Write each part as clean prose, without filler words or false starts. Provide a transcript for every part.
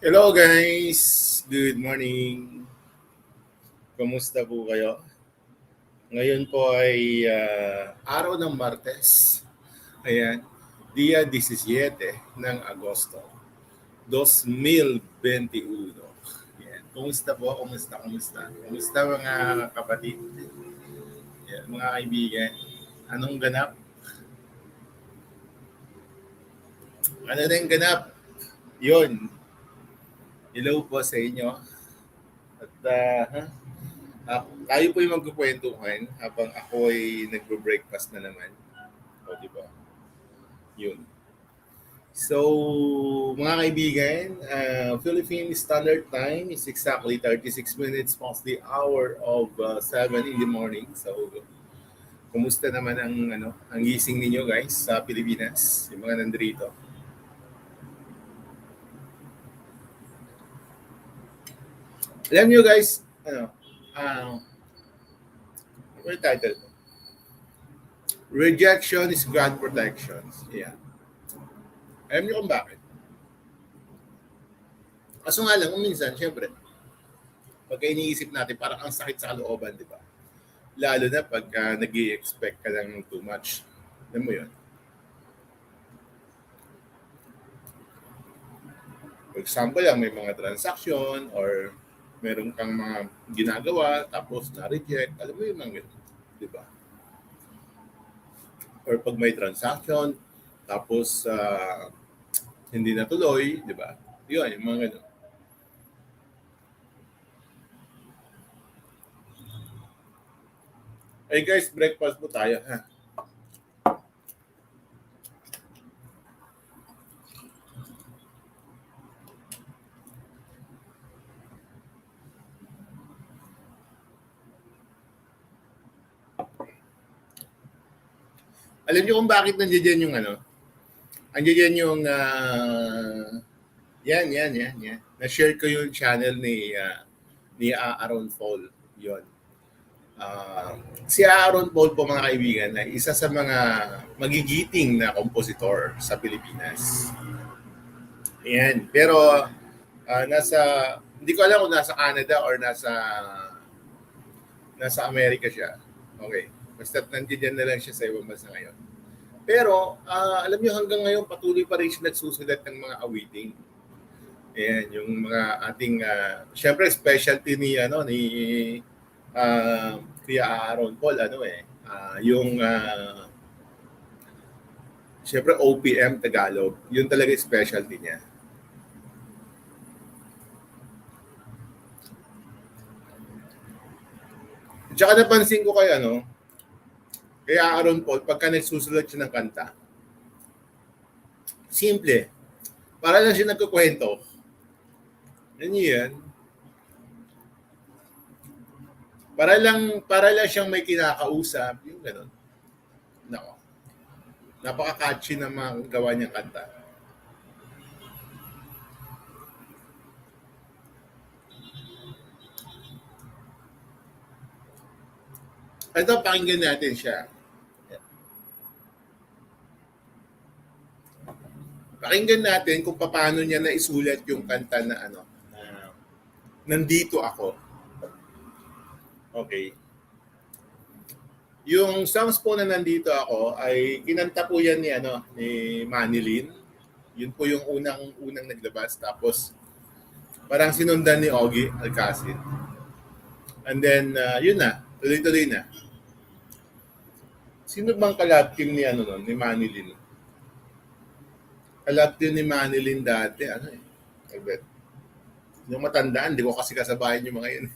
Hello guys! Good morning! Kumusta po kayo? Ngayon po ay araw ng Martes. Ayan, dia 17 ng Agosto, 2021. Ayan. Kumusta po? Kumusta? Kumusta mga kapatid? Ayan, mga kaibigan? Anong ganap? Ano rin ganap? Yun. Hello po sa inyo. At tayo po yung magkukwentuhan habang ako ay nagbo-breakfast na naman. O, di ba? Yun. So, mga kaibigan, Philippine Standard Time is exactly 36 minutes past the hour of 7 in the morning. So, kumusta naman ang gising ninyo guys sa Pilipinas, yung mga nandito? Alam nyo guys, ano yung title? Rejection is God protection. Yeah. Alam niyo kung bakit? Kaso nga lang, kung minsan, syempre, pagka iniisip natin, parang ang sakit sa kalooban, di ba? Lalo na pagka nag-i-expect ka lang ng too much. Alam mo yun? For example lang, may mga transaction or meron kang mga ginagawa, tapos na-reject. Alam mo yung mga ganun, di ba? Or pag may transaction, tapos hindi natuloy, di ba? Yun, yung mga ganun. Hey guys, breakfast po tayo, ha? Alam niyo kung bakit nandiyan yung andiyan yung yan. Na-share ko yung channel ni Aaron Paul. Yun. Si Aaron Paul po mga kaibigan ay isa sa mga magigiting na kompositor sa Pilipinas. Ayan. Pero hindi ko alam kung nasa Canada or nasa Amerika siya. Okay. Basta nandiyan na lang siya sa ibang bansa ngayon. Pero alam niyo hanggang ngayon patuloy pa rin siya nagsusulat ng mga awiting. Ayan, yung mga ating syempre specialty ni Kuya Aaron Paul yung syempre OPM Tagalog, yun talaga yung specialty niya. Tsaka napansin ko kaya Aaron Paul, pagka nagsusulat siya ng kanta, simple. Para lang siya nagkukwento. Yan. Para lang siyang may kinakausap, yung gano'n. Nako. Napaka-catchy ng mga gawa niyang kanta. Ito, pakinggan natin siya. Pakinggan natin kung paano niya naisulat yung kanta na Nandito Ako. Okay. Yung songs po na Nandito Ako ay kinanta po yan ni Manilyn. Yun po yung unang naglabas, tapos parang sinundan ni Ogie Alcacid. And then yun na, tuloy-tuloy na. Sino bang collab team ni Manilyn? Collab team ni Manilyn dati, I bet. Yung matandaan, di ko kasi kasabayan yung mga yun.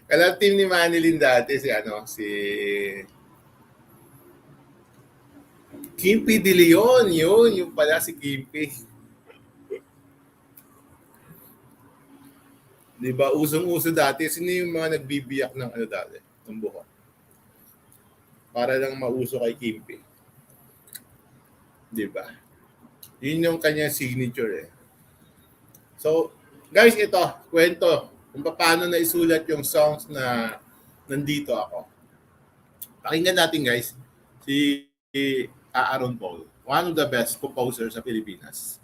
Collab team ni Manilyn dati si Kimpi De Leon, yung pala si Kimpi. Di ba, usong-uso dati, sino yung mga nagbibiyak ng dati, ng buhok? Para lang mauso kay Kimpi. Di ba? Yun yung kanyang signature eh. So, guys, ito, kwento kung paano naisulat yung songs na Nandito Ako. Pakinggan natin guys, si Aaron Paul, one of the best composers sa Pilipinas.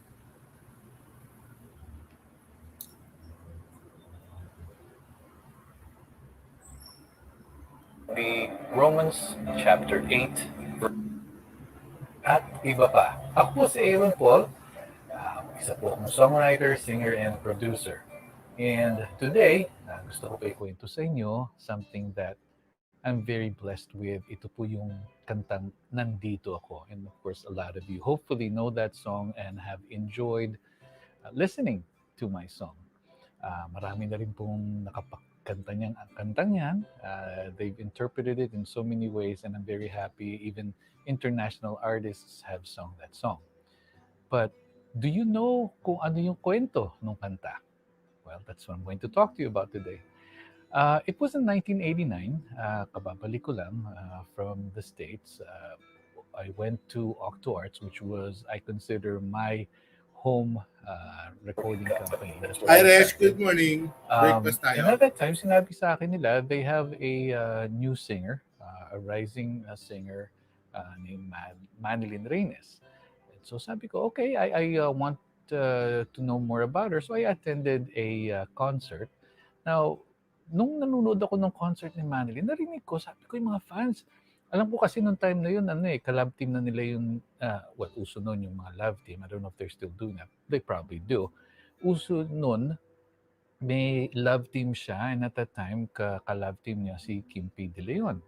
be Romans chapter 8 at iba pa. Ako po si Aaron Paul, isa po akong songwriter, singer, and producer. And today, gusto ko pa ikwento sa inyo something that I'm very blessed with. Ito po yung kantang Nandito Ako. And of course, a lot of you hopefully know that song and have enjoyed listening to my song. Marami na rin pong nakapagkanta niyang kantang yan. They've interpreted it in so many ways and I'm very happy. Even international artists have sung that song. But do you know kung ano yung kwento ng kanta? Well, that's what I'm going to talk to you about today. It was in 1989, kababalik ko lang from the States. I went to Octo Arts, which was, I consider, my home recording company. That's where Hi, I Resh. started. Good morning. Breakfast And tayo. at that time, sinabi sa akin nila, they have a new singer, a rising singer named Manilyn Reynes. And so sabi ko, okay, I want to know more about her. So I attended a concert. Now, nung nanonood ako ng concert ni Manilyn, narinig ko, sabi ko yung mga fans, alam ko kasi nung time na yun, ano eh, collab team na nila yung, well, uso nun yung mga love team. I don't know if they're still doing that. They probably do. Uso nun, may love team siya, and at that time, ka-love team niya si Kim P. De Leon.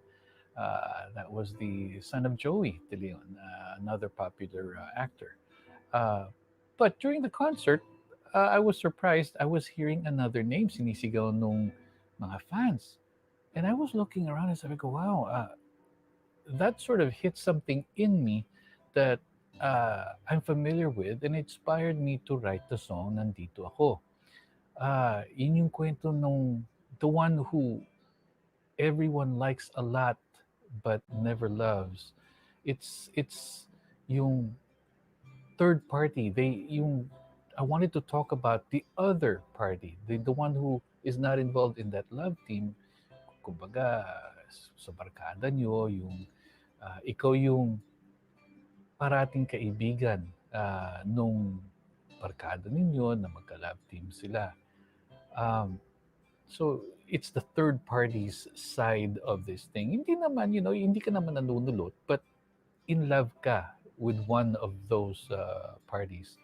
That was the son of Joey De Leon, another popular actor. Uh, but during the concert, I was surprised. I was hearing another name sinisigaw nung mga fans. And I was looking around and sabi ko, wow, that sort of hit something in me that I'm familiar with and inspired me to write the song Nandito Ako. Yun yung kwento nung the one who everyone likes a lot but never loves. It's yung third party. Yung I wanted to talk about the other party, the one who is not involved in that love team. Kumbaga, sa barkada nyo, yung ikaw yung parating kaibigan nung barkada ninyo na magka-love team sila. Um, so, it's the third party's side of this thing. Hindi naman, hindi ka naman nanunulot, but in love ka with one of those parties.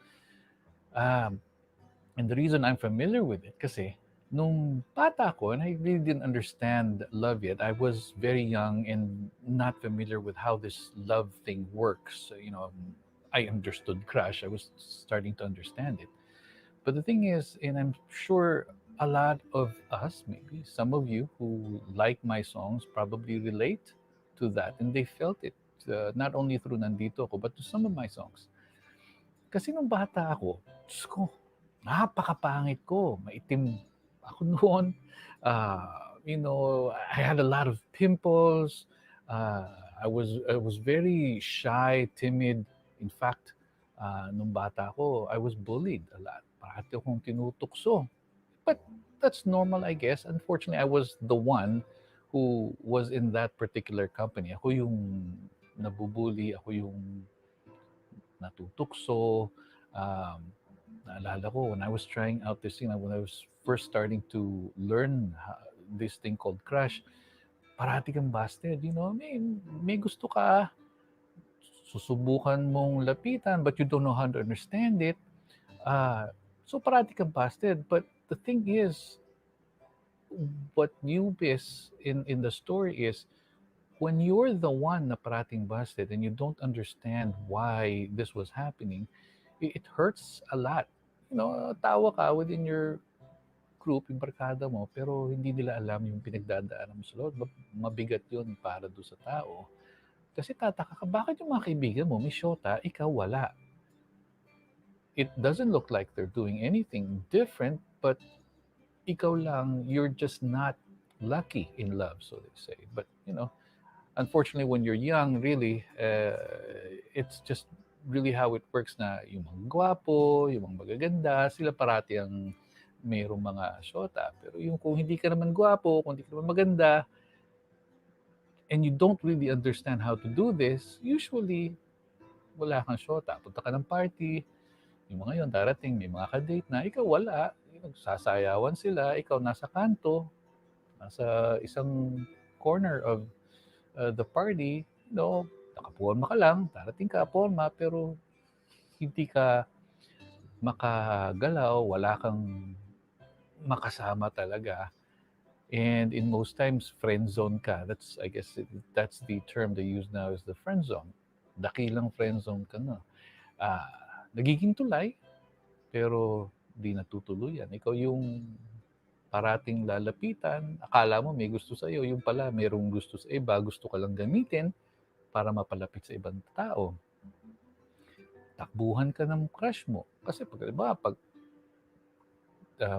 Um, and the reason I'm familiar with it, kasi nung bata ko, and I really didn't understand love yet, I was very young and not familiar with how this love thing works. So, I understood crush. I was starting to understand it. But the thing is, and I'm sure a lot of us, maybe some of you who like my songs, probably relate to that, and they felt it not only through Nandito Ako, but to some of my songs. Kasi nung bata ako, Diyos ko, napakapangit ko. Maitim ako noon. I had a lot of pimples. Uh, I was very shy, timid. In fact, nung bata ako, I was bullied a lot. Parati akong tinutukso. But that's normal, I guess. Unfortunately, I was the one who was in that particular company. Ako yung nabubuli, ako yung natutukso. Um, Naalala ko, when I was trying out this thing, when I was first starting to learn this thing called crush, parati kang busted, may gusto ka, susubukan mong lapitan, but you don't know how to understand it. So parati kang busted. But the thing is, what you miss in the story is, when you're the one na parating busted and you don't understand why this was happening, it hurts a lot. Tawa ka within your group, yung barkada mo, pero hindi nila alam yung pinagdadaanan mo sa loob. Mabigat yun para do sa tao. Kasi tataka ka, bakit yung mga kaibigan mo may syota, ikaw wala? It doesn't look like they're doing anything different, but ikaw lang, you're just not lucky in love, so they say. But, unfortunately, when you're young, really, it's just really how it works na yung mga gwapo, yung mga magaganda, sila parati ang mayroong mga syota. Pero yung kung hindi ka naman gwapo, kung hindi ka naman maganda, and you don't really understand how to do this, usually, wala kang syota. Punta ka ng party, yung mga yon darating, may mga ka-date na, ikaw wala. Sasayawan sila, ikaw nasa kanto, nasa isang corner of the party, nakaporma ka lang, darating ka, porma, pero hindi ka makagalaw, wala kang makasama talaga. And in most times, friend zone ka. That's, I guess, that's the term they use now is the friend zone. Dakilang friend zone ka na. Nagiging tulay, pero di natutuluyan. Ikaw yung parating lalapitan, akala mo may gusto sa iyo, yung pala merong gusto sa iba, gusto ka lang gamitin para mapalapit sa ibang tao. Takbuhan ka ng crush mo. Kasi pag, diba, pag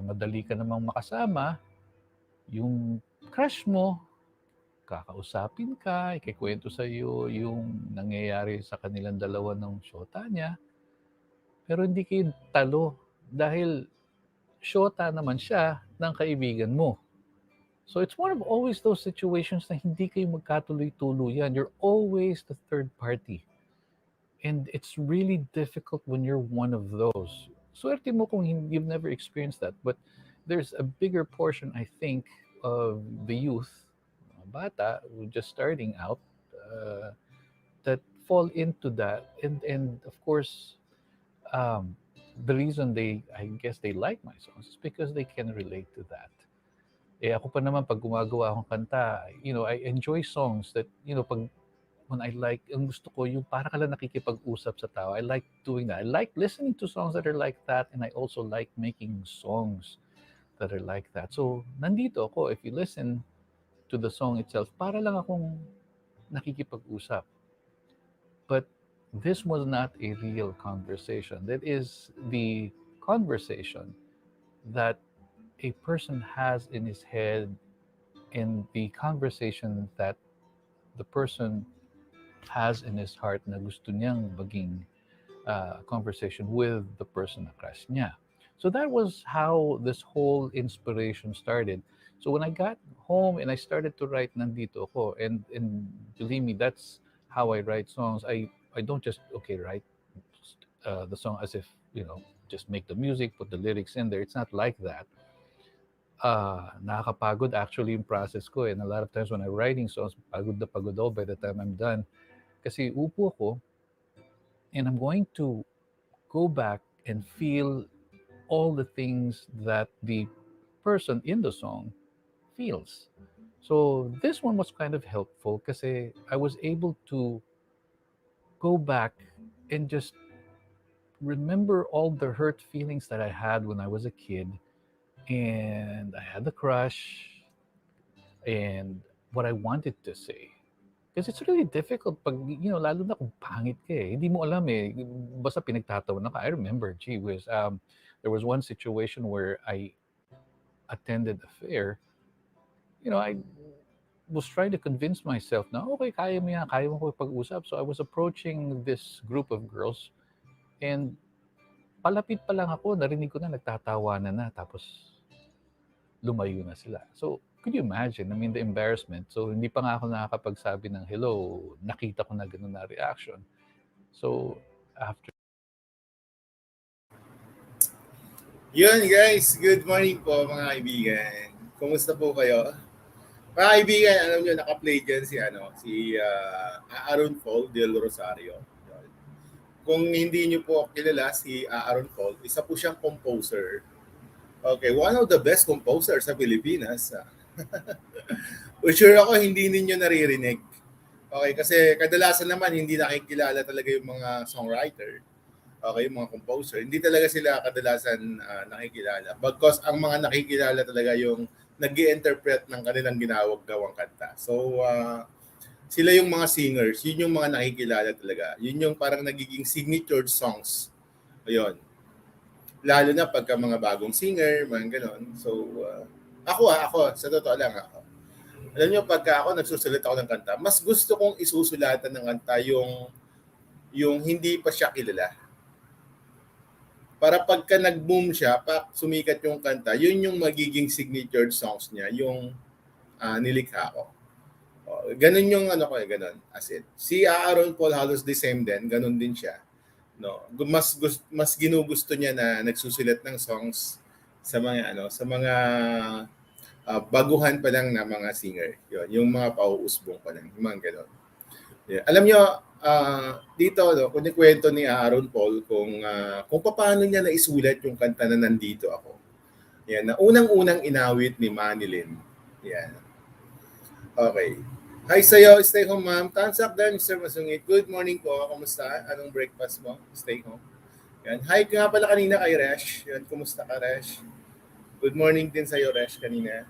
madali ka namang makasama, yung crush mo, kakausapin ka, ikikwento sa iyo yung nangyayari sa kanilang dalawa ng syota niya, pero hindi kayo talo dahil syota naman siya ng kaibigan mo. So it's one of always those situations na hindi kayo magkatuloy-tuluyan. You're always the third party. And it's really difficult when you're one of those. Swerte mo kung you've never experienced that. But there's a bigger portion, I think, of the youth, mga bata, who just starting out, uh, that fall into that. And of course, um, the reason I guess they like my songs is because they can relate to that. Eh ako pa naman pag gumagawa akong kanta, I enjoy songs that, pag when I like, ang gusto ko yung para ka lang nakikipag-usap sa tao. I like doing that. I like listening to songs that are like that, and I also like making songs that are like that. So, nandito ako. If you listen to the song itself, para lang akong nakikipag-usap. But this was not a real conversation. That is the conversation that a person has in his head, and the conversation that the person has in his heart na gusto niyang maging conversation with the person na crush niya. So that was how this whole inspiration started. So when I got home and I started to write Nandito Ako, and believe me, that's how I write songs. I don't just, okay, write the song as if, just make the music, put the lyrics in there. It's not like that. Nakakapagod actually yung process ko. And a lot of times when I'm writing songs, pagod na pagod ako by the time I'm done. Kasi upo ako and I'm going to go back and feel all the things that the person in the song feels. So this one was kind of helpful kasi I was able to go back and just remember all the hurt feelings that I had when I was a kid, and I had the crush and what I wanted to say. Kasi it's really difficult pag, lalo na kung pangit ka eh. Hindi mo alam eh. Basta pinagtatawanan ka. I remember, gee whiz, there was one situation where I attended a fair. I was trying to convince myself na, okay, kaya mo yan, kaya mo ko pag-usap. So I was approaching this group of girls, and palapit pa lang ako, narinig ko na nagtatawanan na, tapos lumayo na sila. So, could you imagine? I mean, the embarrassment. So, hindi pa nga ako nakakapagsabi ng hello, nakita ko na ganun na reaction. So, after... Yun guys, good morning po mga kaibigan. Kumusta po kayo? Mga kaibigan, alam nyo, naka-play dyan si Aaron Paul del Rosario. Kung hindi nyo po kilala si Aaron Paul, isa po siyang composer. Okay, one of the best composers sa Pilipinas. Sure ako hindi ninyo naririnig. Okay, kasi kadalasan naman hindi nakikilala talaga yung mga songwriter. Okay, yung mga composer. Hindi talaga sila kadalasan nakikilala. Because ang mga nakikilala talaga yung nag-i-interpret ng kanilang ginawag-gawang kanta. So, sila yung mga singers. Yun yung mga nakikilala talaga. Yun yung parang nagiging signature songs. Ayun. Lalo na pagka mga bagong singer, mga ganon. So, ako, sa totoo lang ako. Alam niyo, pagka ako nagsusulat ako ng kanta, mas gusto kong isusulatan ng kanta yung hindi pa siya kilala. Para pagka nag-boom siya, pag sumikat yung kanta, yun yung magiging signature songs niya, yung nilikha ko. Ganun yung ganun. As in, si Aaron Paul halos the same din, ganun din siya. No, mas ginugusto niya na nagsusulat ng songs sa mga baguhan pa lang na mga singer. Yun, yung mga pauusbong pa lang, yung mga gano'n. Yeah. Alam nyo, dito, no, kunikwento ni Aaron Paul kung paano niya naisulat yung kanta na Nandito Ako. Yan, na unang-unang inawit ni Manilyn. Yan. Okay. Hi sa'yo, stay home ma'am. Thumbs up din, Mr. Masungit. Good morning po. Kumusta? Anong breakfast mo? Stay home. Yan. Hi nga pala kanina kay Resh. Yan, kumusta ka Resh? Good morning din sa'yo Resh kanina.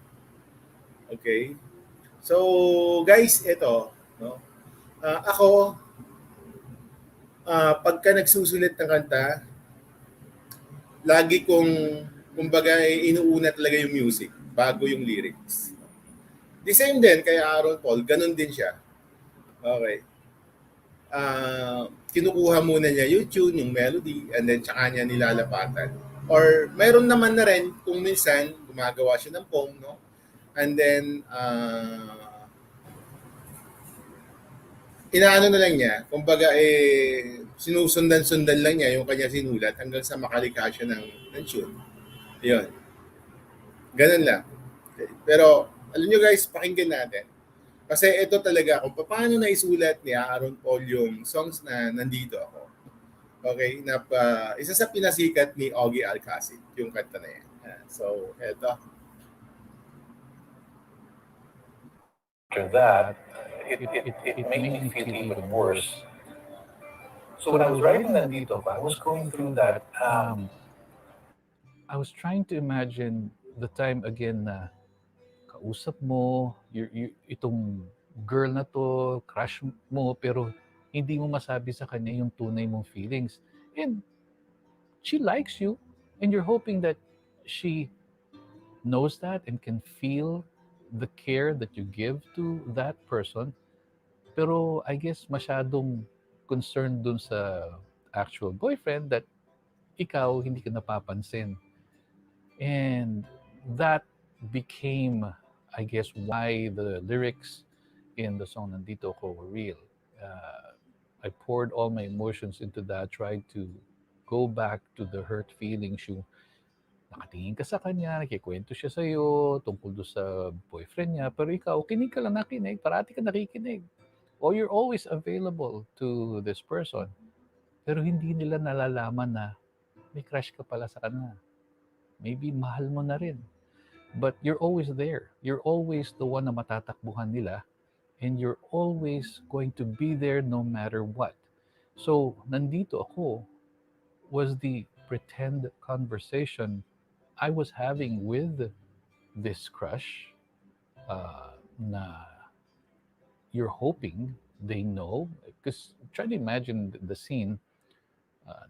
Okay. So, guys, ito, no? Ako, pagka nagsusulit ng kanta, lagi kong, kumbaga, inuuna talaga yung music bago yung lyrics. The same din kay Aaron Paul, ganun din siya. Okay. Kinukuha muna niya yung tune, yung melody, and then tsaka niya nilalapatan. Or meron naman na rin kung minsan gumagawa siya ng poem, no? And then inaano na lang niya, kumbaga sinusundan-sundan lang niya yung kanya sinulat hanggang sa makalikha siya ng tune. Yun. Ganun lang. Pero alam nyo guys, pakinggan natin. Kasi ito talaga kung paano naisulat ni Aaron Paul yung songs na Nandito Ako. Okay, isa sa pinasikat ni Ogie Alcacid, yung kanta na yan. So, eto. After that, it made me feel even worse. So when I was writing Nandito Ako, I was going through that. I was trying to imagine the time again na kausap mo, itong girl na to, crush mo, pero hindi mo masabi sa kanya yung tunay mong feelings. And she likes you, and you're hoping that she knows that and can feel the care that you give to that person. Pero I guess masyadong concerned dun sa actual boyfriend that ikaw hindi ka napapansin. And that became, I guess, why the lyrics in the song Nandito Ko were real. I poured all my emotions into that, tried to go back to the hurt feelings, yung nakatingin ka sa kanya, nakikwento siya sa'yo tungkol doon sa boyfriend niya, pero ikaw, kinig ka lang nakinig, parati ka nakikinig. Or you're always available to this person. Pero hindi nila nalalaman na may crush ka pala sa kanya. Maybe mahal mo na rin. But you're always there. You're always the one na matatakbuhan nila. And you're always going to be there no matter what. So, Nandito Ako was the pretend conversation I was having with this crush na you're hoping they know. Because try to imagine the scene,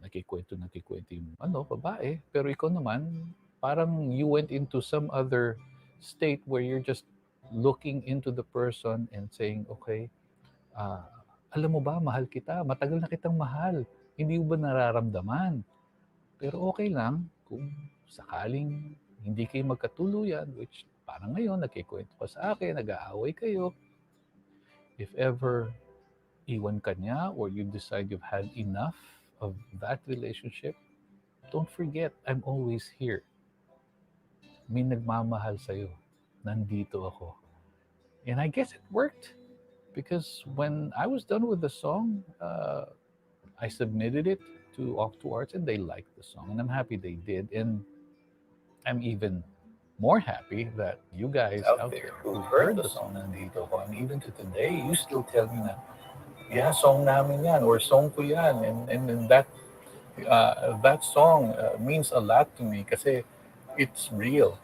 nakikwento yung babae, pero ikaw naman, parang you went into some other state where you're just looking into the person and saying, okay, alam mo ba, mahal kita, matagal na kitang mahal, hindi mo ba nararamdaman? Pero okay lang kung sakaling hindi kayo magkatuluyan, which parang ngayon, nagkikwento ka sa akin, nag-aaway kayo. If ever iwan ka niya or you decide you've had enough of that relationship, don't forget, I'm always here. May nagmamahal sa'yo. Nandito ako. And I guess it worked. Because when I was done with the song, I submitted it to Off to Arts and they liked the song. And I'm happy they did. And I'm even more happy that you guys out there who heard the song Nandito Ako, and even to today, you still tell me na, yeah, song namin yan, or song ko yan. And that song means a lot to me kasi it's real.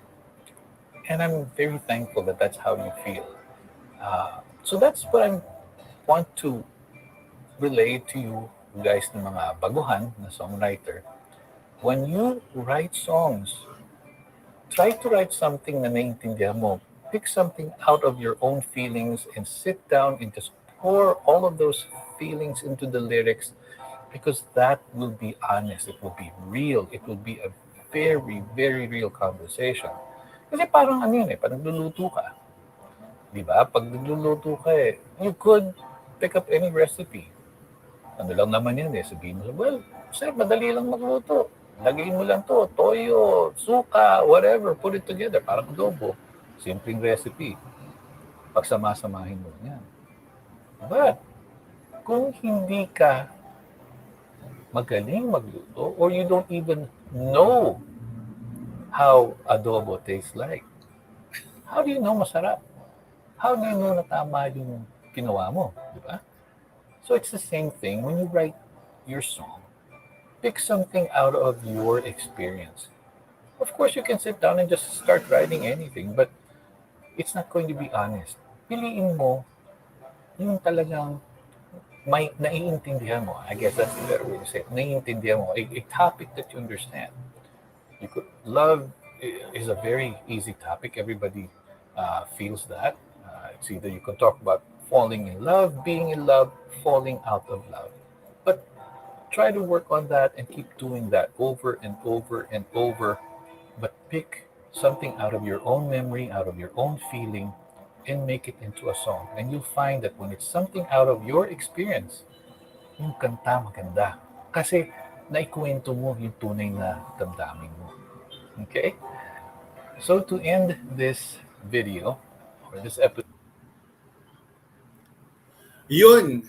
And I'm very thankful that that's how you feel. So that's what I want to relate to you guys ng mga baguhan na songwriter. When you write songs, try to write something na naiintindihan mo. Pick something out of your own feelings and sit down and just pour all of those feelings into the lyrics, because that will be honest, it will be real, it will be a very, very real conversation. Kasi parang ano yun pag nagluluto ka, di ba? Pag nagluluto ka you could pick up any recipe. Ano lang naman yan sabihin mo, well, sir, madali lang magluto. Lagay mo lang to, toyo, suka, whatever, put it together, parang adobo. Simpleng recipe. Pagsama-samahin mo yan. But, kung hindi ka magaling magluto or you don't even know how adobo tastes like, how do you know masarap? How do you know na tama yung ginawa mo? Di ba? So it's the same thing when you write your song. Pick something out of your experience. Of course, you can sit down and just start writing anything, but it's not going to be honest. Piliin mo yung talagang may naiintindihan mo. I guess that's the better way to say it. Naiintindihan mo. A topic that you understand. You could love is a very easy topic. Everybody feels that. It's either you can talk about falling in love, being in love, falling out of love. But try to work on that and keep doing that over and over and over. But pick something out of your own memory, out of your own feeling, and make it into a song. And you'll find that when it's something out of your experience, yung kanta maganda. Kasi naikwento mo yung tunay na damdamin mo. Okay? So to end this video or this episode, Yun!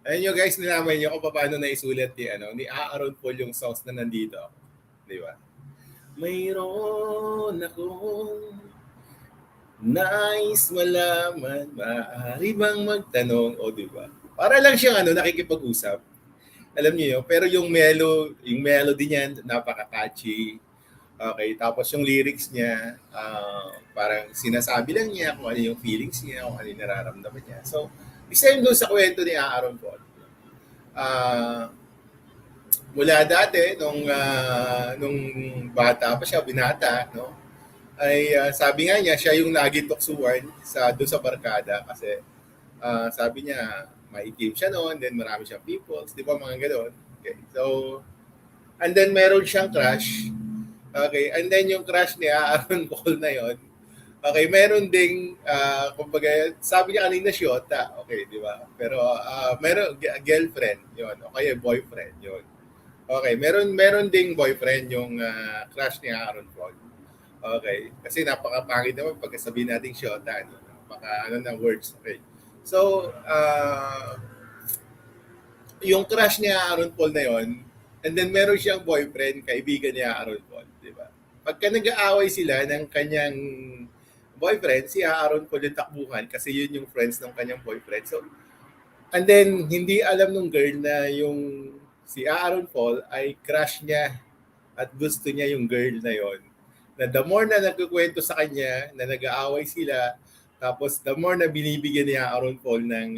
Ayun nyo guys, nalaman nyo kung paano naisulat ni Aaron Paul yung songs na nandito. Di ba? Mayroon akong nais malaman, maaari bang magtanong, o di ba? Para lang siyang nakikipag-usap. Alam niyo yun, pero yung melody niyan, napaka-catchy. Okay, tapos yung lyrics niya, parang sinasabi lang niya kung ano yung feelings niya, kung ano yung nararamdaman niya. So, isa yun doon sa kwento ni Aaron Paul. Mula dati, nung bata pa siya, binata, no? Ay sabi nga niya, siya yung naging tuksuan doon sa barkada kasi sabi niya, maitim siya noon, then marami siyang peoples, di ba mga gano'n. Okay, so, and then meron siyang crush. Okay, and then yung crush ni Aaron Paul na yon. Okay, meron ding, kumbaga, sabi niya kanina siyota, okay, di ba? Pero meron girlfriend, yon, okay, boyfriend, yon. Okay, meron ding boyfriend yung crush ni Aaron Paul. Okay, kasi napakapangit naman pag sabihin natin siyota, napaka ng words, okay. So, yung crush niya Aaron Paul na yon, and then meron siyang boyfriend, kaibigan niya Aaron Paul, di ba? Pagka nag-aaway sila ng kanyang boyfriend, si Aaron Paul yung takbuhan kasi yun yung friends ng kanyang boyfriend. So, and then hindi alam nung girl na yung si Aaron Paul ay crush niya at gusto niya yung girl na yon. Na the more na nagkukwento sa kanya na nag-aaway sila, tapos the more na binibigyan niya Aaron Paul ng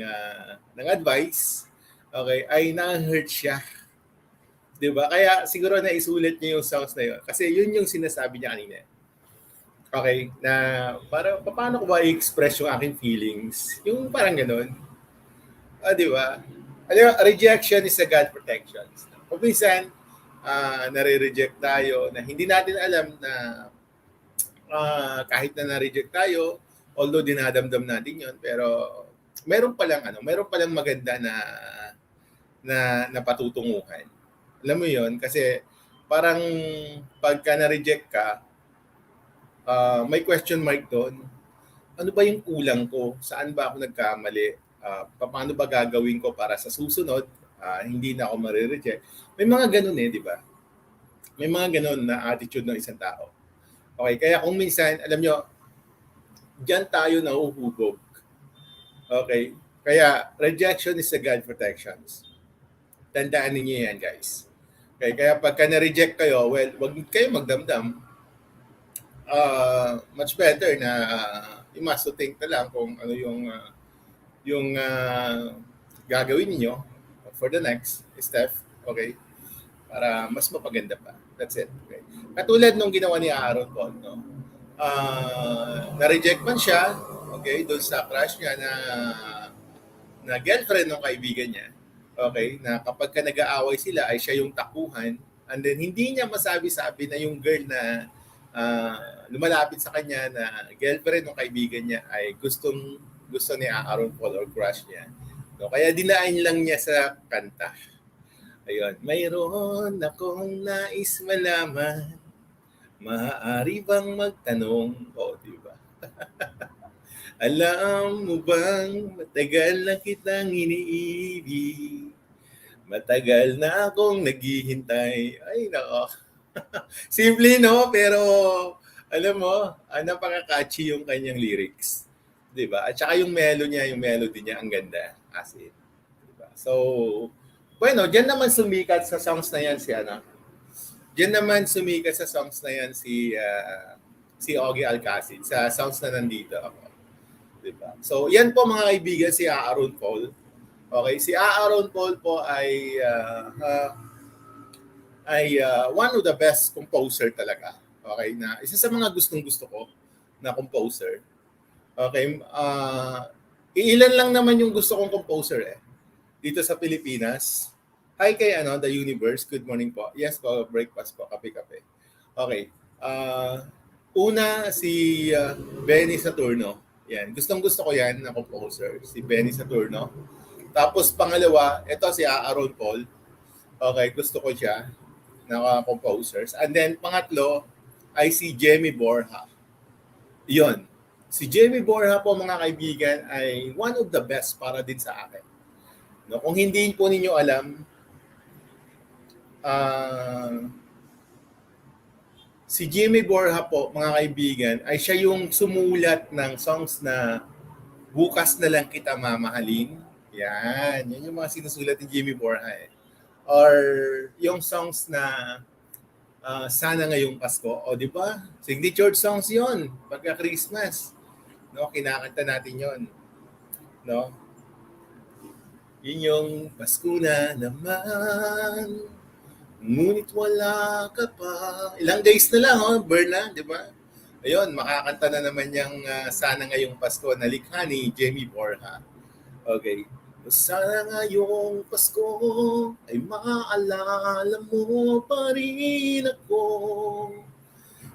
advice, okay, ay na-hurt siya. 'Di ba? Kaya siguro na isulat niya yung songs na yun. Kasi yun yung sinasabi niya kanina. Okay, na para paano ko ba i-express yung aking feelings? Yung parang gano'n. Di ba? Rejection is a God protection. Kung minsan, nare-reject tayo na hindi natin alam na kahit na na-reject tayo, although dinadamdam natin yon, pero meron palang maganda na patutunguhan. Alam mo yon, kasi parang pagka na-reject ka, may question mark doon. Ano ba yung kulang ko? Saan ba ako nagkamali? Paano ba gagawin ko para sa susunod hindi na ako ma-reject? May mga ganun di ba? May mga ganun na attitude ng isang tao. Okay, kaya kung minsan, alam nyo, diyan tayo nahuhubog. Okay? Kaya, rejection is a God protections. Tandaan niyo yan, guys. Okay, kaya pagka na-reject kayo, well, wag kayo magdamdam. Much better na you must think na lang kung ano yung gagawin niyo for the next step. Okay? Para mas mapaganda pa. That's it. Okay. Katulad nung ginawa ni Aaron Paul, no? Na-reject man siya, okay, doon sa crush niya na girlfriend ng kaibigan niya. Okay, na kapag ka nag-aaway sila ay siya yung takuhan, and then hindi niya masabi-sabi na yung girl na lumalapit sa kanya na girlfriend ng kaibigan niya ay gusto ni Aaron Paul or crush niya. No, kaya dinaan lang niya sa kanta. Ayun, mayroon akong nais malaman, Maaari bang magtanong? O, di ba? Alam mo bang matagal na kitang iniibig? Matagal na akong naghihintay. Ay, nako. Simple, no? Pero, alam mo, napaka-catchy yung kanyang lyrics. Di ba? At saka yung melody niya, ang ganda. As in. Di ba? So, bueno, dyan naman sumikat sa songs na yan si ano. Dyan naman sumikat sa songs na yan si Ogie Alcacid sa songs na nandito ako. Diba? So, yan po mga kaibigan si Aaron Paul. Okay, si Aaron Paul po ay one of the best composer talaga. Okay, na isa sa mga gustong-gusto ko na composer. Okay, iilan lang naman yung gusto kong composer dito sa Pilipinas. Hi kay The Universe. Good morning po. Yes po, breakfast po, kape-kape. Okay. Una si Benny Saturno. Yan. Gustong-gusto ko yan na composer, si Benny Saturno. Tapos pangalawa, ito si Aaron Paul. Okay, gusto ko siya na composers. And then pangatlo ay si Jamie Borja. Yon. Si Jamie Borja po mga kaibigan ay one of the best para din sa akin. No, kung hindi po ninyo alam, si Jamie Borja po mga kaibigan ay siya yung sumulat ng songs na Bukas na lang kita mamahalin. Yan yung mga sinusulat ni Jamie Borja Or yung songs na Sana Ngayong Pasko. O di ba? Signature songs 'yon pagka Christmas. No, kinakanta natin 'yon. No? Yun yung Pasko na naman. Ngunit wala ka pa. Ilang days na lang, burn na, di ba? Ayun, makakanta na naman yung Sana Ngayong Pasko na likha ni Jamie Borja. Okay. Sana ngayong Pasko ay maalala mo pa rin ako.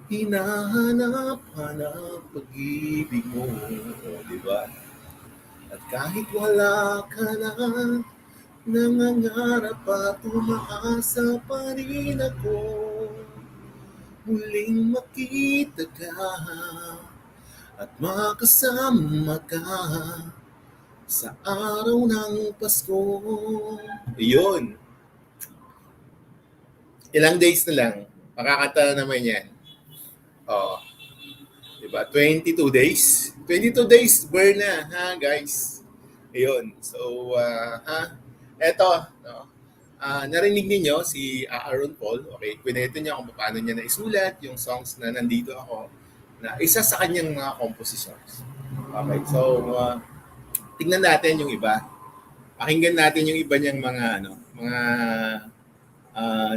Hinahanap-hanap pag-ibig mo. Di ba? At kahit wala ka na, nangangarap at umaasa pa rin ako. Muling makita ka at makasama ka sa araw ng Pasko. Yun. Ilang days na lang, makakanta na naman yan. Oh, diba? 22 days. 22 days, burn na, ha, guys? Ayun. So, eto, no? Narinig niyo si Aaron Paul. Okay, kwento niya kung paano niya naisulat yung songs na nandito ako na isa sa kanyang mga compositions. Okay, so tingnan natin yung iba. Pakinggan natin yung iba niyang mga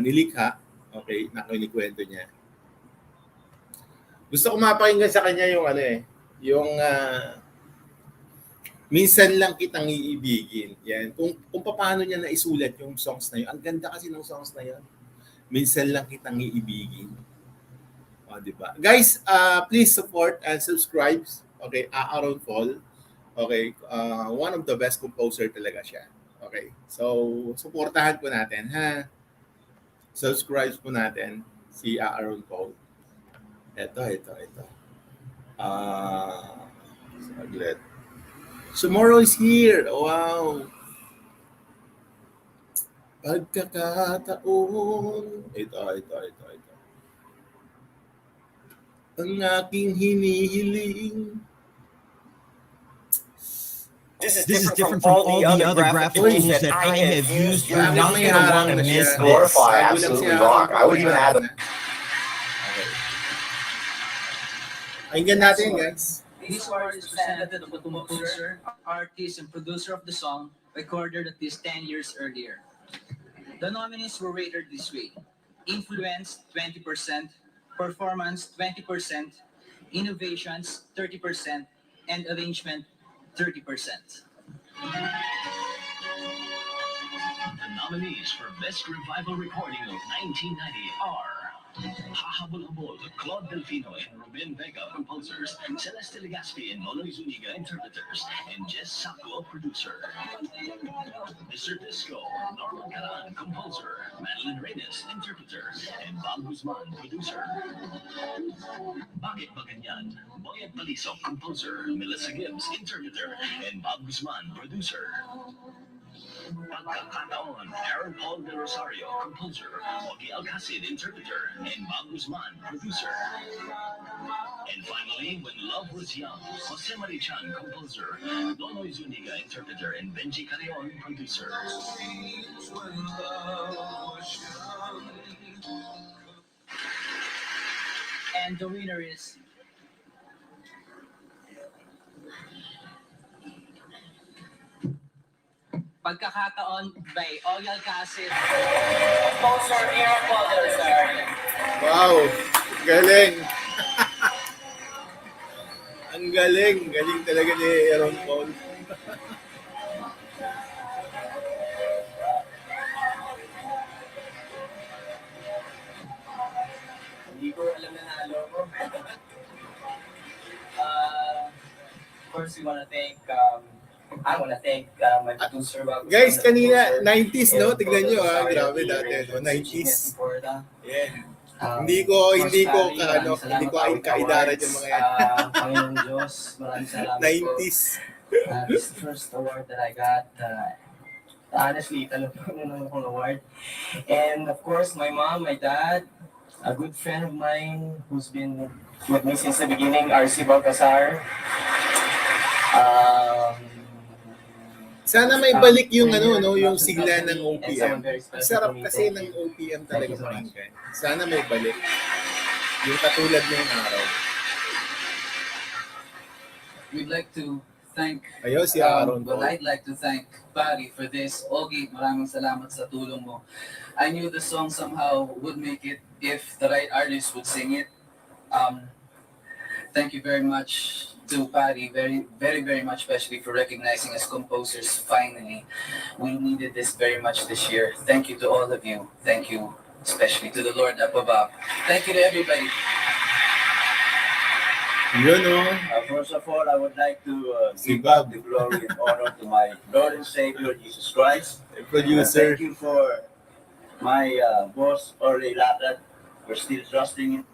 nilikha. Okay, na kinikwento niya. Gusto ko mapakinggan sa kanya yung yung Minsan Lang Kitang Iibigin. Yan. Kung paano niya naisulat yung songs na yun. Ang ganda kasi ng songs na yun. Minsan Lang Kitang Iibigin. O, diba? Guys, please support and subscribe. Okay, Aaron Paul. Okay, one of the best composer talaga siya. Okay, so supportahan po natin, ha? Subscribe po natin si Aaron Paul. Ito. Saglit. Tomorrow is here. Wow. Pagkakataon. Ito. Ang aking hinihiling. This is different from all the other graphic tools that I have used. You're not going to want to miss this. Glorify, absolutely rock. I would even add them. Okay. Pakinggan natin, guys. This award is presented to the composer, artist, and producer of the song, recorded at least 10 years earlier. The nominees were rated this way: influence 20%, performance 20%, innovations 30%, and arrangement 30%. The nominees for Best Revival Recording of 1990 are Hahabol-habol, Claude Delfino and Ruben Vega, composers, Celeste Legaspi and Nonoy Zuniga, interpreters, and Jess Sacco, producer. Mr. Disco, Norman Caran, composer, Madeline Reyes, interpreter, and Bob Guzman, producer. Bakit Ba Ganyan? Boyet Palisok, composer, Melissa Gibbs, interpreter, and Bob Guzman, producer. Pagkakataon, Aaron Paul de Rosario, composer, Ogie Alcacid, interpreter, and Bob Guzman, producer. And finally, When Love Was Young, Jose Marichan, composer, Donoy Zuniga, interpreter, and Benji Carrion, producer. And the winner is Pagkakataon by Ogie Alcacid. Sponsor Aaron Paul de Rosario. Wow! Galing! Ang galing! Galing talaga ni Aaron Paul. Hindi ko alam na nalo ko. Of course, we want to thank, I want to thank my producer. Guys, kanina, 90s, no? Tignan nyo, ha? Grabe dati, no? 90s. Yan. Hindi ko kaidaran yung mga yan. Panginoon Diyos, maraming salamat 90s. This is the first award that I got. Honestly, talagang akong award. And of course, my mom, my dad, a good friend of mine who's been with me since the beginning, RC Balcazar. Sana may balik yung yung sigla ng OPM. Ang sarap kasi ng OPM talaga pakinggan. Sana may balik. Yung katulad ng araw. We'd like to thank Si Aaron Paul. I'd like to thank Barry for this. Ogie, maraming salamat sa tulong mo. I knew the song somehow would make it if the right artist would sing it. Thank you very much to Patty, very, very, very much, especially for recognizing us composers finally. We needed this very much this year. Thank you to all of you. Thank you, especially to the Lord up above. Thank you to everybody. First of all, I would like to give Bob. the glory and honor to my Lord and Savior, Jesus Christ. Producer. Thank you for my boss, Orly Latat, for still trusting in.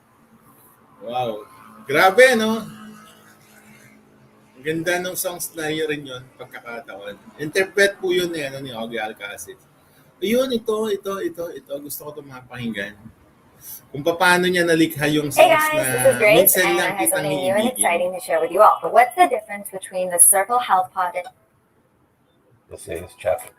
Wow. Grabe, no? Ang ganda ng songs na rin yun, Pagkakataon. Interpret po yun ni Ogie Alcacid. Ayun, ito. Gusto ko ito mapakinggan. Kung paano niya nalikha yung songs Hey guys, this is Grace, minsan and lang I have kitang something new and iibigin. exciting to share with you all. But what's the difference between the Circle Health Pod and This is Chuck.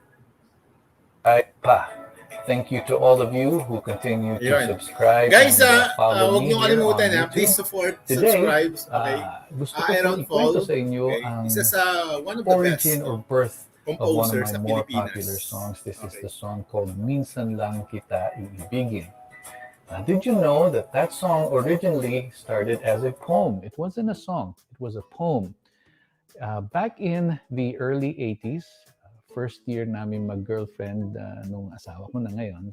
Thank you to all of you who continue to Ayun. subscribe Guys, and follow huwag me niyo here kalimutan on YouTube. please support, Today, subscribe. Okay? gusto ko Aaron pong ikwento Paul, sa inyo okay? ang Isa sa one of the best origin or birth of one of composers my sa more Pilipinas. popular songs. This is Okay. the song called Minsan Lang Kita Iibigin. Did you know that that song originally started as a poem? It wasn't a song, it was a poem. Back in the early 80s, first year namin mag-girlfriend nung asawa ko na ngayon.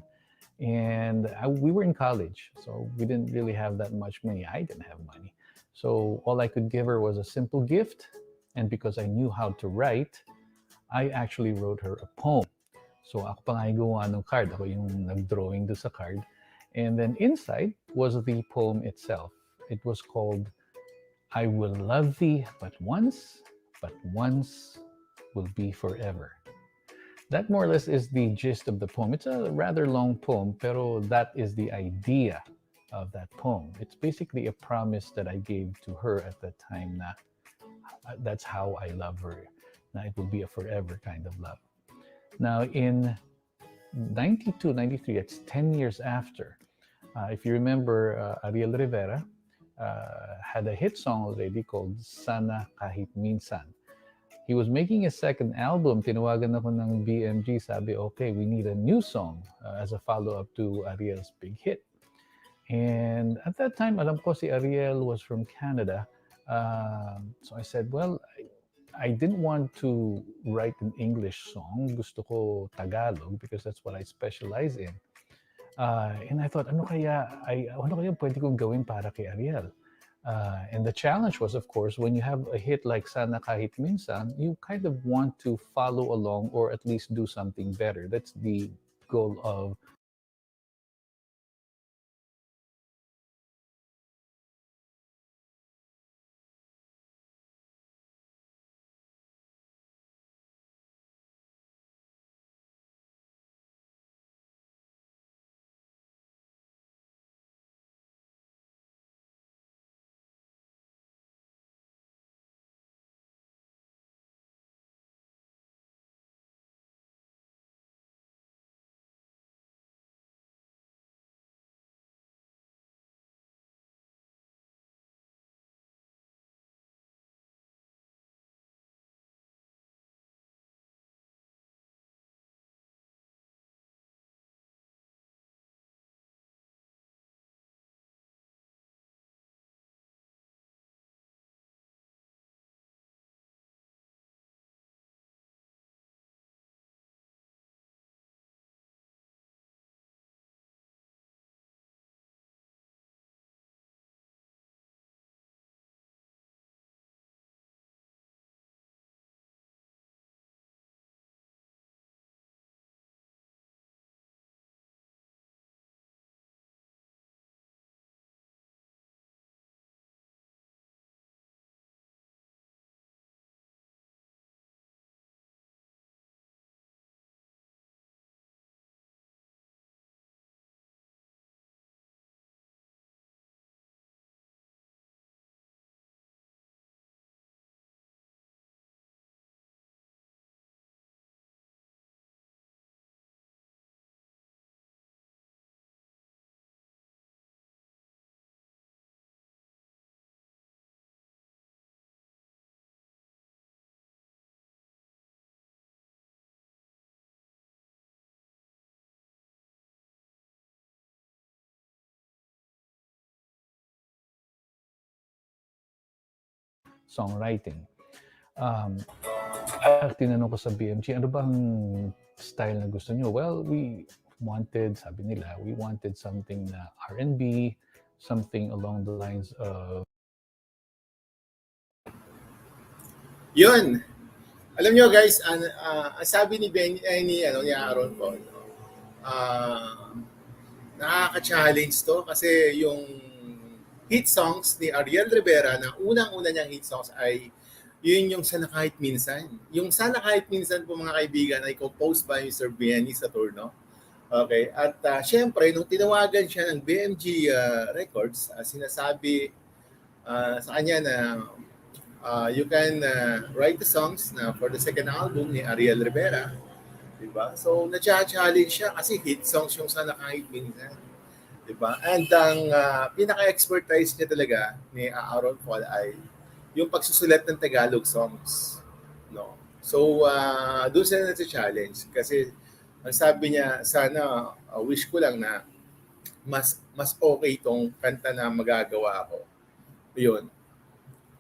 And we were in college, so we didn't really have that much money. I didn't have money. So all I could give her was a simple gift. And because I knew how to write, I actually wrote her a poem. So ako pa nga yung gumawa ng card. Ako yung nag-drawing do sa card. And then inside was the poem itself. It was called, I will love thee but once will be forever. That more or less is the gist of the poem. It's a rather long poem, pero that is the idea of that poem. It's basically a promise that I gave to her at that time na that's how I love her. Na it will be a forever kind of love. Now in 92, 93, it's 10 years after. If you remember, Ariel Rivera had a hit song already called Sana Kahit Minsan. He was making his second album. Tinawagan ako ng BMG. Sabi, okay, we need a new song as a follow-up to Ariel's big hit. And at that time, alam ko si Ariel was from Canada. So I said, well, I didn't want to write an English song. Gusto ko Tagalog because that's what I specialize in. And I thought, ano kaya pwede kong gawin para kay Ariel? And the challenge was, of course, when you have a hit like Sana Kahit Minsan, you kind of want to follow along or at least do something better. That's the goal of songwriting. Tinanong ko sa BMG, ano bang style na gusto niyo? Well, sabi nila, we wanted something na R&B, something along the lines of Yun. Alam nyo guys, ang sabi ni ni Aaron po, ah, nakaka-challenge to kasi yung hit songs ni Ariel Rivera na unang-una niyang hit songs ay yun yung Sana Kahit Minsan. Yung Sana Kahit Minsan po mga kaibigan ay composed by Mr. Benny Saturno. Okay, at syempre nung tinawagan siya ng BMG Records, sinasabi sa kanya na you can write the songs na for the second album ni Ariel Rivera. Diba? So, na-challenge siya kasi hit songs yung Sana Kahit Minsan. Diba? And ang pinaka-expertise niya talaga ni Aaron Paul ay yung pagsusulat ng Tagalog songs. No? So, doon sila na-challenge kasi ang sabi niya, sana wish ko lang na mas okay itong kanta na magagawa ko. Yun.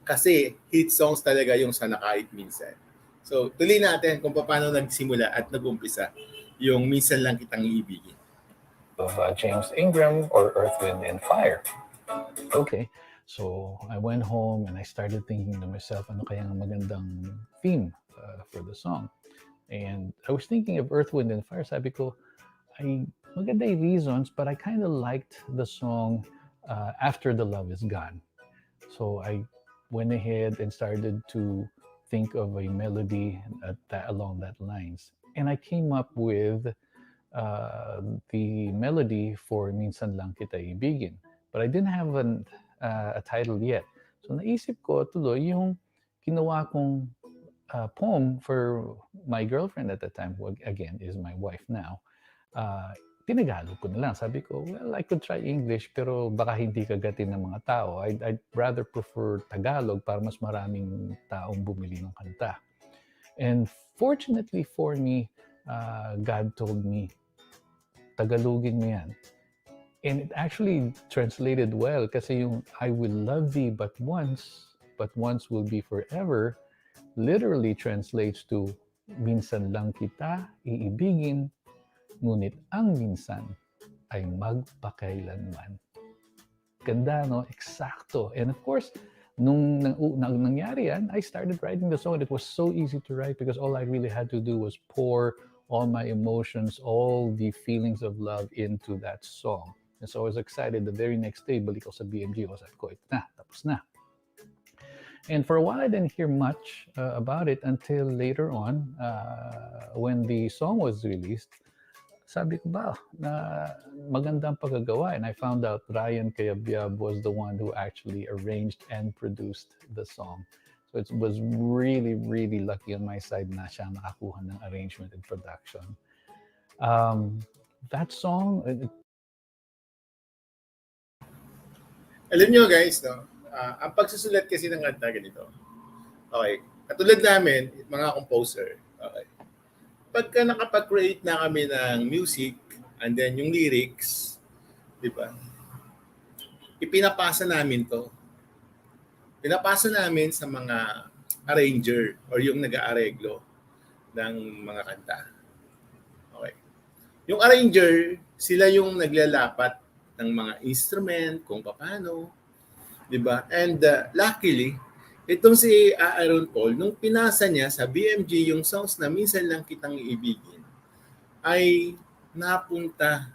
Kasi hit songs talaga yung Sana Kahit Minsan. So, tuloy natin kung paano nagsimula at nag-umpisa yung Minsan Lang Kitang Iibigin. of James Ingram or Earth, Wind, and Fire. Okay, so I went home and I started thinking to myself, ano kaya ang magandang theme for the song? And I was thinking of Earth, Wind, and Fire. Sabi ko, maganda yung reasons, but I kind of liked the song After the Love Is Gone. So I went ahead and started to think of a melody along that lines. And I came up with the melody for Minsan Lang Kita Ibigin. But I didn't have a title yet. So naisip ko tuloy yung ginawa kong poem for my girlfriend at the time, who again is my wife now. Tinagalog ko na lang. Sabi ko, well, I could try English pero baka hindi kagatin ng mga tao. I'd rather prefer Tagalog para mas maraming taong bumili ng kanta. And fortunately for me, God told me, Tagalogin mo yan. And it actually translated well kasi yung I will love thee but once will be forever literally translates to minsan lang kita iibigin, ngunit ang minsan ay magpakailanman. Ganda, no? Eksakto. And of course, nung nangyari yan, I started writing the song. And it was so easy to write because all I really had to do was pour all my emotions, all the feelings of love into that song. And so I was excited. The very next day, balik ko sa BMG. I was like, ito na, tapos na. And for a while, I didn't hear much about it until later on, when the song was released. Sabi ko ba, na magandang pagkagawa. And I found out Ryan Cayabyab was the one who actually arranged and produced the song. So it was really, really lucky on my side na siya nakakuha ng arrangement and production. That song, Alam nyo guys, no? Ang pagsusulat kasi ng kanta ganito. Okay. Katulad namin, mga composer. Okay. Pagka nakapag-create na kami ng music and then yung lyrics, di ba? Ipinapasa namin to. Pinapasa namin sa mga arranger or yung nag-aareglo ng mga kanta. Okay. Yung arranger, sila yung naglalapat ng mga instrument, kung paano, di ba? And luckily, itong si Aaron Paul, nung pinasa niya sa BMG yung songs na Minsan Lang Kitang Iibigin, ay napunta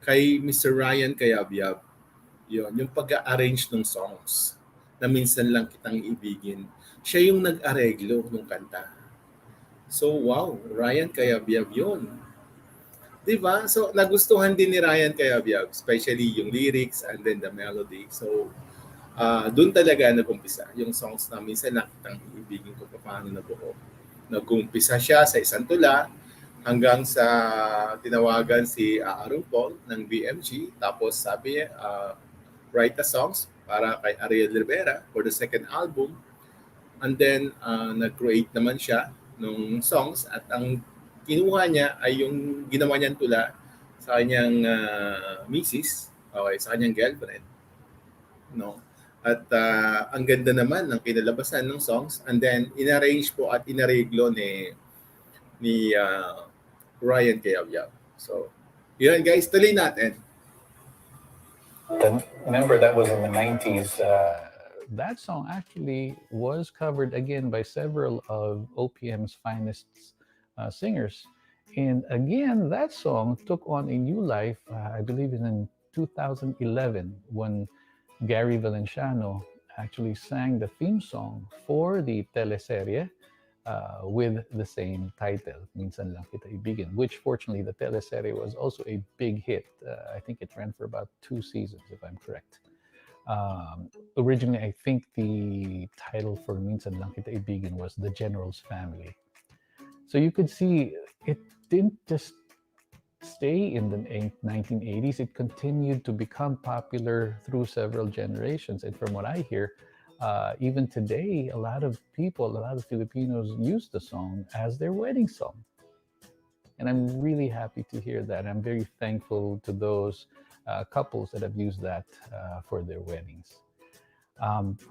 kay Mr. Ryan Cayabyab. Yun, yung pag-arrange ng songs na Minsan Lang Kitang Iibigin. Siya yung nag-areglo ng kanta. So wow, Ryan Cayabyab yun. Diba? So nagustuhan din ni Ryan Cayabyab, especially yung lyrics and then the melody. So doon talaga nag-umpisa yung songs na Minsan Lang Kitang Iibigin ko paano nabuo. Nag-umpisa siya sa isang tula hanggang sa tinawagan si Aaron Paul ng BMG. Tapos sabi niya, write the songs para kay Ariel Rivera for the second album. And then nag-create naman siya ng songs at ang kinuha niya ay yung ginawa niyang tula sa kanyang misis, okay, sa kanyang girlfriend. No? At ang ganda naman ng kinalabasan ng songs and then inarrange po at inareglo ni Ryan Cayabyab. So, yun guys, tuloy natin. Remember that was in the 90s. That song actually was covered again by several of OPM's finest singers. And again, that song took on a new life, I believe in 2011, when Gary Valenciano actually sang the theme song for the teleserye with the same title, Minsan Lang Kita Ibigin, which fortunately the teleserye was also a big hit. I think it ran for about 2 seasons, if I'm correct. Originally, I think the title for Minsan Lang Kita Ibigin was The General's Family. So you could see it didn't just stay in the 1980s. It continued to become popular through several generations. And from what I hear, even today, a lot of people, a lot of Filipinos use the song as their wedding song. And I'm really happy to hear that. I'm very thankful to those couples that have used that for their weddings.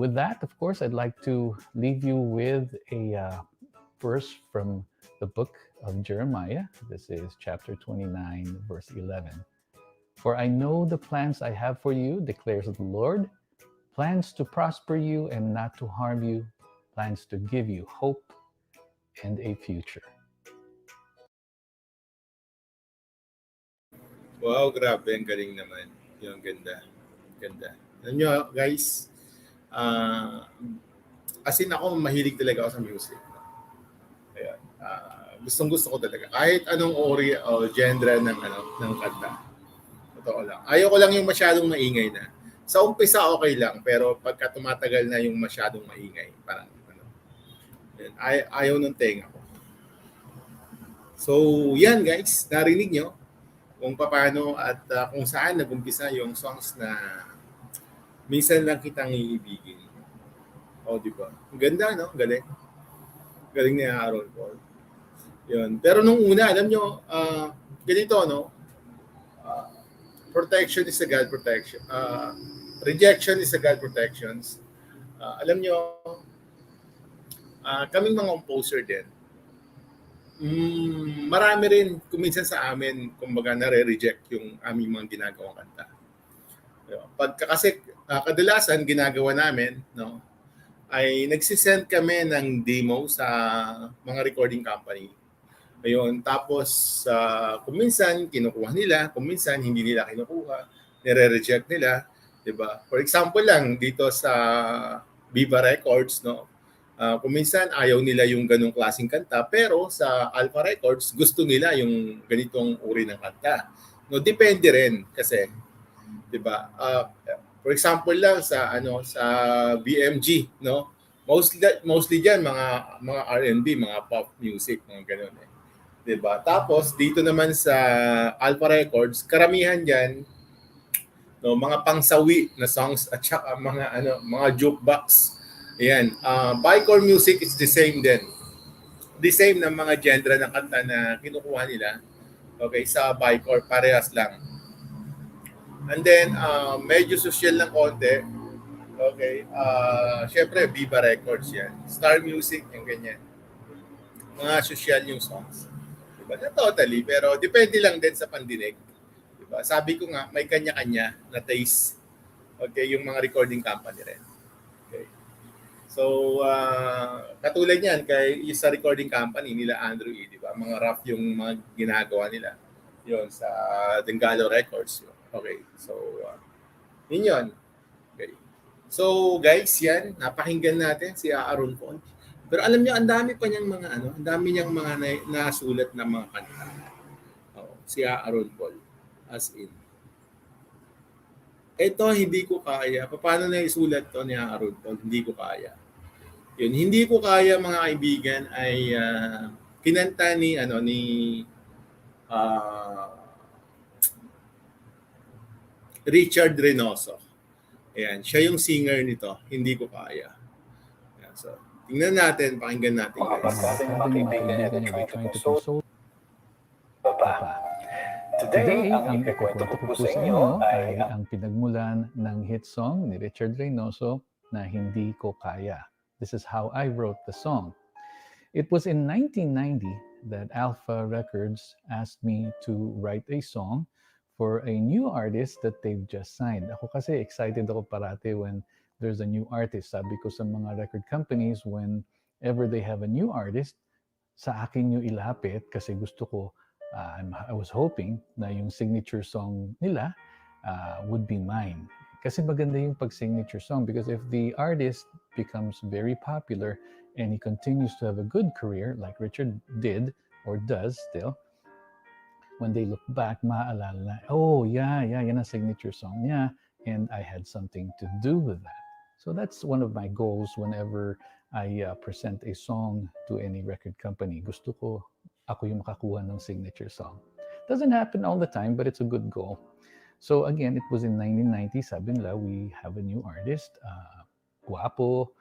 With that, of course, I'd like to leave you with a verse from the book of Jeremiah. This is chapter 29, verse 11. For I know the plans I have for you, declares the Lord, plans to prosper you and not to harm you, plans to give you hope and a future. Wow, grabe, ang galing naman. Yung ganda. Ganda. Alam nyo, guys, as in ako, mahilig talaga ako sa music. Ayan. Gustong-gusto ko talaga. Kahit anong ori o genre ng kanta. Totoo lang. Ayaw ko lang yung masyadong maingay na. Sa umpisa okay lang, pero pagka tumatagal na yung masyadong maingay, parang ayaw ng tenga ko. So, yan guys, narinig nyo kung paano at kung saan nag-umpisa yung songs na Minsan Lang Kitang Iibigin. O, di ba? Ang ganda, no? Galing. Galing ni Aaron Paul. Yun. Pero nung una, alam nyo, ganito, no? Protection is a God protection. Rejection is a God protections. Alam nyo, kaming mga composer din, Marami rin kuminsan sa amin kumbaga nare-reject yung aming mga ginagawang kanta. Pagka kasi kadalasan ginagawa namin, no, ay nagsisend kami ng demo sa mga recording company. Ayun, tapos kuminsan kinukuha nila, kuminsan hindi nila kinukuha, nire-reject nila, 'di ba? For example lang dito sa Viva Records, no. Kuminsan ayaw nila yung ganong klaseng kanta, pero sa Alpha Records gusto nila yung ganitong uri ng kanta. No, depende rin kasi, 'di ba? For example lang sa sa BMG, no? Mostly diyan mga R&B, mga pop music, mga ganoon eh. 'Di ba? Tapos dito naman sa Alpha Records, karamihan diyan no, mga pangsawi na songs at saka mga jukebox. Ayan. Bycore music is the same din. The same ng mga genre ng kanta na kinukuha nila. Okay, sa Bycore parehas lang. And then medyo social ng konti. Okay. Syempre Viva Records 'yan. Star Music yung ganyan. Mga social yung songs. Diba? Na totally, pero depende lang din sa pandinig. Diba? Sabi ko nga, may kanya-kanya na taste. Okay, yung mga recording company rin. Okay. So, katulad niyan, kay sa recording company nila Andrew E, di ba? Mga rap yung mga ginagawa nila. Yun, sa Dengalo Records. Yun. Okay, so, yun yun. Okay. So, guys, yan. Napakinggan natin si Aaron Paul. Pero alam niyo, ang dami pa niyang mga ang dami niyang mga nasulat na mga kanta. Oh, si Aaron Paul. As in. Ito, hindi ko kaya. Paano na isulat to ni Aaron Paul? Hindi ko kaya. Yun, hindi ko kaya mga kaibigan ay kinanta ni uh, Richard Reynoso. Ayan, siya yung singer nito. Hindi ko kaya. Ayan, so, tingnan natin, pakinggan natin guys. Sabi ng mga kaibigan niya, they're trying to console pa. Today, ang ikukwento ko po sa inyo ay ang pinagmulan ng hit song ni Richard Reynoso na Hindi Ko Kaya. This is how I wrote the song. It was in 1990 that Alpha Records asked me to write a song for a new artist that they've just signed. Ako kasi excited ako parati when there's a new artist. Sabi ko sa mga record companies, whenever they have a new artist, sa akin yung ilapit kasi gusto ko, I was hoping na yung signature song nila would be mine. Kasi maganda yung pag-signature song because if the artist becomes very popular and he continues to have a good career like Richard did or does still, when they look back, maaalala na, oh yeah, yan ang signature song niya and I had something to do with that. So that's one of my goals whenever I present a song to any record company. Gusto ko ako yung makakuha ng signature song. Doesn't happen all the time, but it's a good goal. So again, it was in 1990, sabi nila, we have a new artist, guwapo,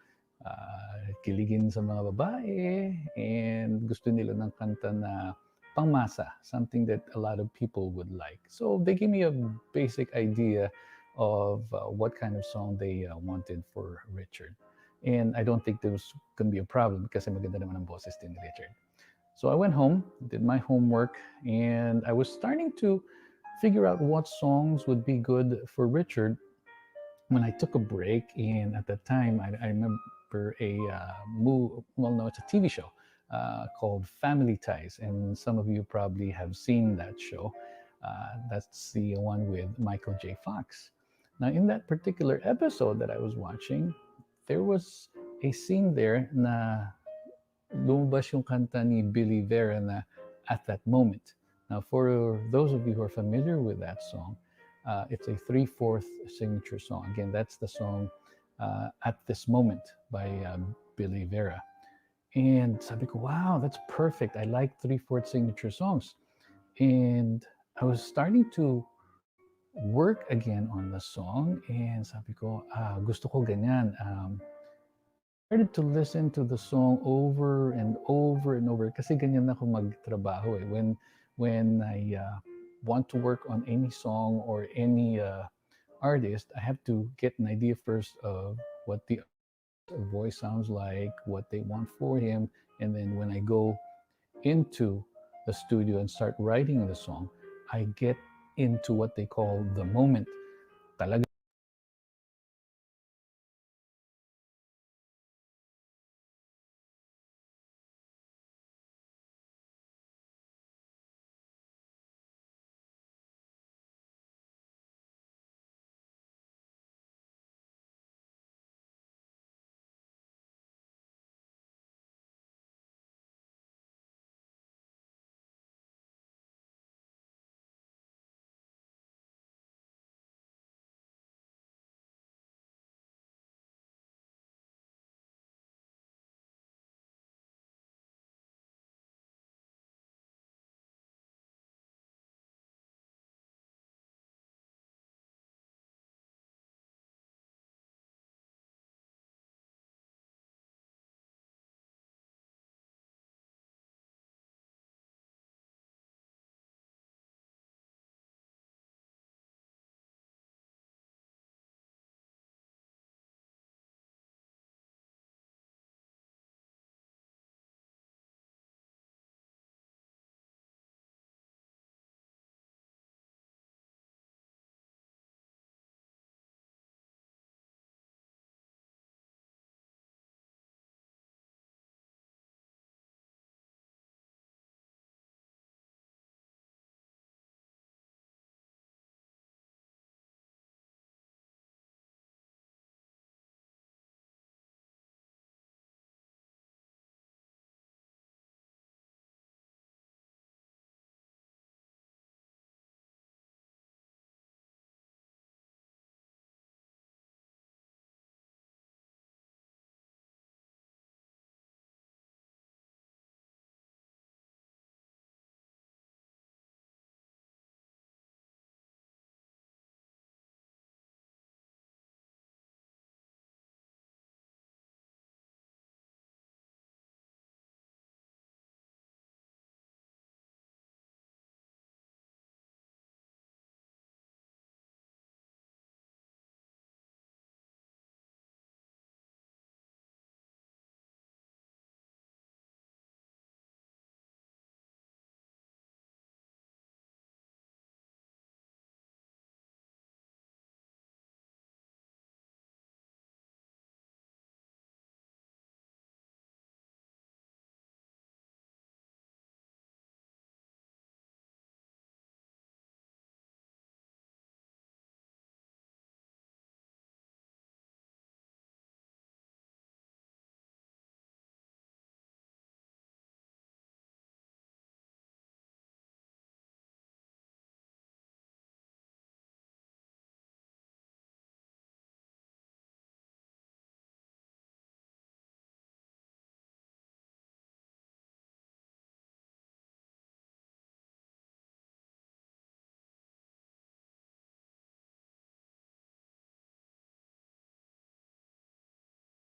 kiligin sa mga babae, and gusto nila ng kanta na pangmasa, something that a lot of people would like. So they gave me a basic idea of what kind of song they wanted for Richard. And I don't think there was going to be a problem kasi maganda naman ang boses din ni Richard. So I went home, did my homework, and I was starting to figure out what songs would be good for Richard when I took a break. And at that time, I remember it's a TV show called Family Ties. And some of you probably have seen that show. That's the one with Michael J. Fox. Now, in that particular episode that I was watching, there was a scene there na lumabas yung kanta ni Billy Vera na At That Moment. Now, for those of you who are familiar with that song, it's a 3/4 signature song. Again, that's the song At This Moment by Billy Vera. And sabi ko, wow, that's perfect. I like 3/4 signature songs. And I was starting to work again on the song. And sabi ko, gusto ko ganyan. Started to listen to the song over and over and over kasi ganyan ako magtrabaho eh. When I want to work on any song or any artist, I have to get an idea first of what the voice sounds like, what they want for him, and then when I go into the studio and start writing the song, I get into what they call the moment. Talaga